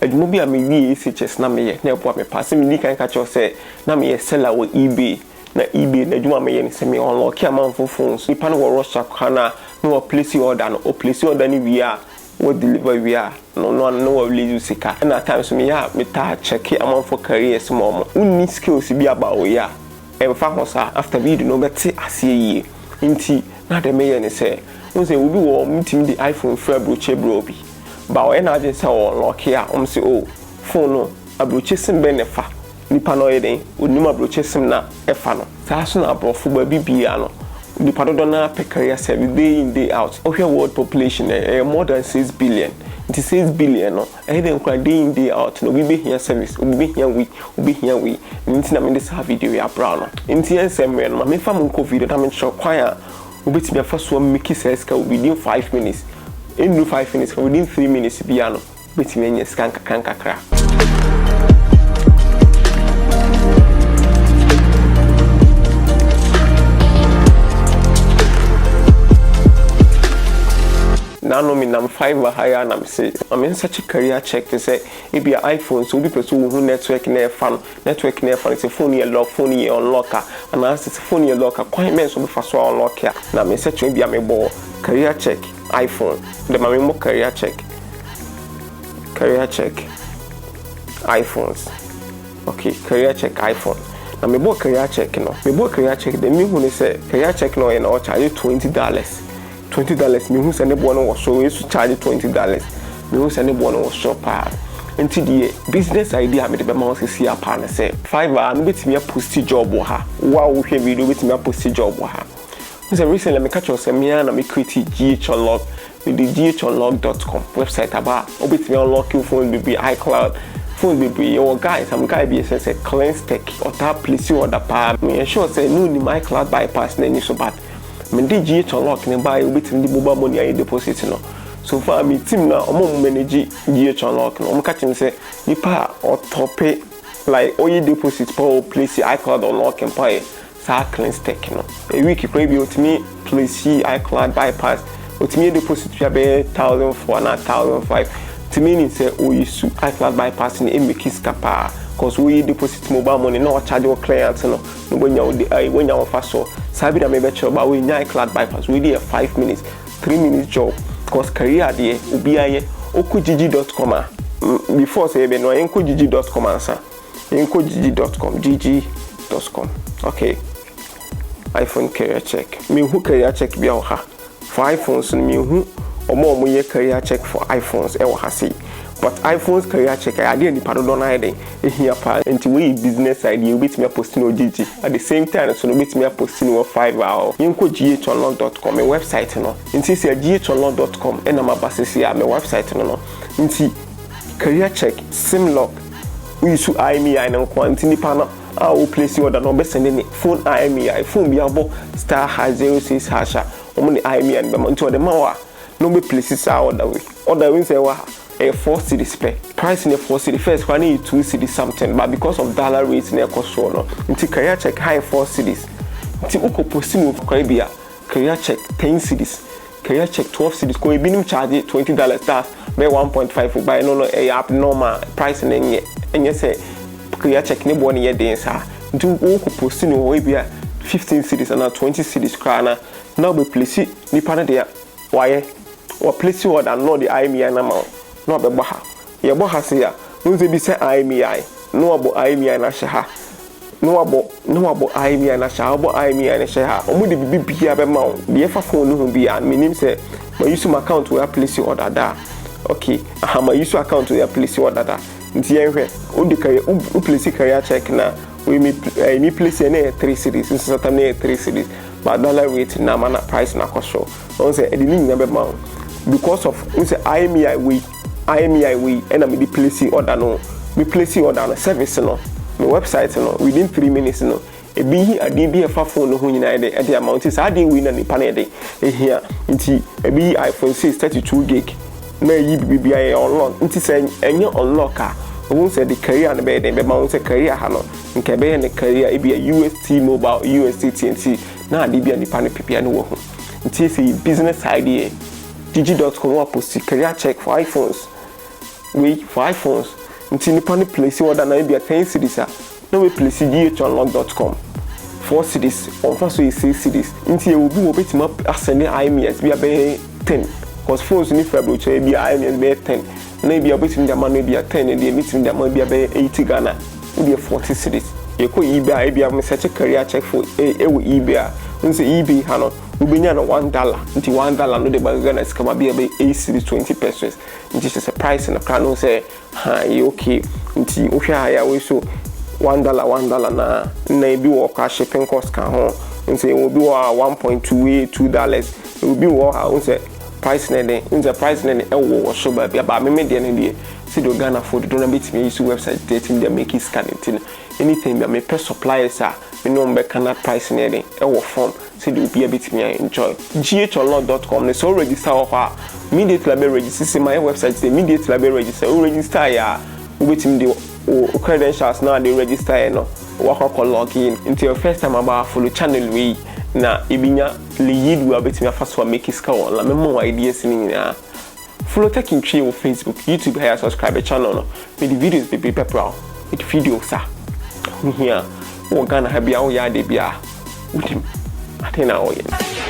adwuma bi a me wi SHS na me ye na ebo me pass me ni kan ka cho say na me ye seller wo eBay na eBay na adwuma me ye ni say me unlock amanfo phones nipa no wo rush akana no place order no o place order ni wi a wo deliver wi a no release sika na times me ya me ta check amanfo careers mo unni skills bi aba wo ya e fa ho sa after video no beti ase yi nti na de me ye ni say won say obi wo mtimi di iPhone fra broche bro bi ba o na je say o lock ya say oh phone no abroche sim be ne fa nipa no ye den onima abroche sim na e fa no sa so na abrofo ba bibia no nipa do na pe career service day in day out ohwe world population more than 6 billion it is 6 billion no e dey kwa day in day out no we be here service we be here we nti na me this video ya brown no nti ensem we no me fa mo covid na me show kwan a obetimi afa so make sense ka within 5 minutes in 5 minutes within 3 minutes bia no obetimi anya scan kakra no me nam Fiverr higher na me say I'm in such a career check to say if your iPhone so be person who network na fan it's a phone you lock phone you unlock and as it's phone you lock quite men so be fast unlock ya na me search be am bo career check iPhone the my mo career check iPhones okay career check iPhone na me bo career check no me bo career check the me who say career check no na charge $20 me who send a bono was so is charge $20 me who send a bono was so pa into the business idea me the mouse see a partner say Fiverr no bit me a post job ha wow we video bit me a post job ha so recently me catch us me na me create GH unlock with the ghunlock.com website about bit me unlock your phone be iCloud phone be your guys some guy be say cleanse tech or tap place order pa me sure say no ni my cloud bypass na ni so bad me dey GH unlock ne buy obitim di mobile money I deposit no so far me team na omo manage GH unlock no catch me say nipa or top like oyi deposit for place iCloud unlock and pay sa clean stack no a week pray be otimi place iCloud bypass otimi deposit be 1,004 na 1,005 to meaning say oyi su iCloud bypass ni make scapa cause we deposit mobile money no charge your clients no when you offer so sabi da me be check ba we nya iCloud bypass we dey 5 minutes 3 minutes job cause career dey obi aye okugg.com before say be no okugg.com answer okugg.com okay iPhone career check me who career check be ha for iPhones me who omo ye career check for iPhones e wa ha say but iPhone's career check I dey nipa do na dey here pa enti we business idea you bit me posting on GG at the same time so no bit me posting on Fiverr yinko ghunlock.com my website no enti say ghunlock.com e na mabasisi ya my website no enti career check simlock we use IMEI na kwanti nipa na o place order no be send ni phone IMEI phone bi abo *06# omo ni IMEI be enti o de ma no be places order we say wa 4 cedis pay price in 4 cedis first one 2 cedis something but because of dollar rates na cost no nti career check high 4 cedis nti uko post move Caribbean career check 10 cedis career check 12 cedis ko ebinim charge $20 that be 1.5 buy no abnormal price na enye say career check ne bo ne ye den sa nti uko post no we bia 15 cedis and 20 cedis krana now be place ni pana dia why or place order no the IMEI na ma no be boha ye boha se ya no ze bi se IMEI no abo IMEI na sheha no abo IMEI na sheha abo IMEI na sheha omu de bibia be ma de fa phone no bi an menim se my use my account we place order da okay my use account we place order da nti yenhwe o de kare o place career check na we me place na 3 cedis so that na 3 cedis but dollar rate na mana price na koso on say e de ni be ma because of say IMEI we and I'm the placing order no me placing order no service no my website no within 3 minutes no e bi a DB phone no ho nyina e dey amount is ade we na nipa na dey e here nti e bi iPhone 6 32 gig na yi bibia e unlock nti say enye unlock a won say the career na be dey be ma won say career ha no nke be ne career e bi UST mobile UST TNT na ade bi nipa na pipia no wo ho nti say business idea ghunlock.com post career check for iPhones we for iPhones nti nipa ne place order na be 10 cedis a na we place ghunlock.com 4 cedis on fa so 6 cedis nti e obi wo betima asene IMS be 10 cause phones ni February che be IMS be 10 na be obetim da man be 10 e dey meeting da man be 80 Ghana be 40 cedis e ko eBay be am search career check for e wo eBay a nse eBay ha no ubenya no $1 nti $1 no de Ghana skama be 8 cedis 20 pesos nti se price na kra no say ha e okay nti ohwa ya we so $1 na bi wo ka shipping cost kan ho nti wo bi wo $1.2 wo bi wo ha nse price na den nse price na e wo so ba bia ba me de na de see do Ghana for do na betimi use website dating dem make it scanning anything that me per suppliers are me no be cannot price na den e wo form see do be betimi enjoy ghunlock.com ne so register ho immediately be register my website immediately be register o register ya wo betimi de o credentials now they register no work log in into your first time about follow channel we na ibinya lead we betimi afaso make it score la me mo ideas ni na follow taking tree on Facebook YouTube here subscribe channel no with the videos be pepper with videos here o Ghana ha bia o ya de bia with him atena o